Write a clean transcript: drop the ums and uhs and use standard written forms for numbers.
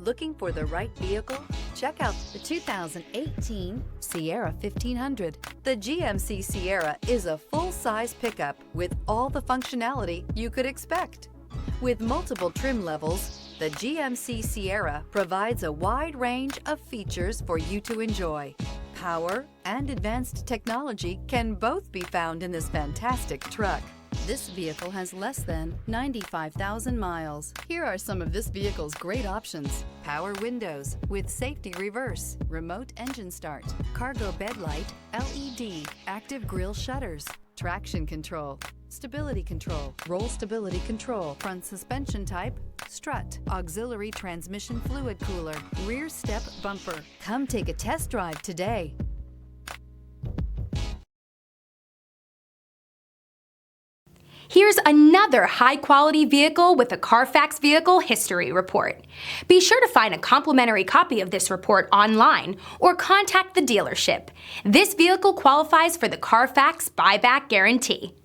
Looking for the right vehicle? Check out the 2018 Sierra 1500. The GMC Sierra is a full-size pickup with all the functionality you could expect. With multiple trim levels, the GMC Sierra provides a wide range of features for you to enjoy. Power and advanced technology can both be found in this fantastic truck. This vehicle has less than 95,000 miles. Here are some of this vehicle's great options: power windows with safety reverse, remote engine start, cargo bed light, LED, active grille shutters, traction control, stability control, roll stability control, front suspension type, strut, auxiliary transmission fluid cooler, rear step bumper. Come take a test drive today. Here's another high-quality vehicle with a Carfax Vehicle History Report. Be sure to find a complimentary copy of this report online or contact the dealership. This vehicle qualifies for the Carfax Buyback Guarantee.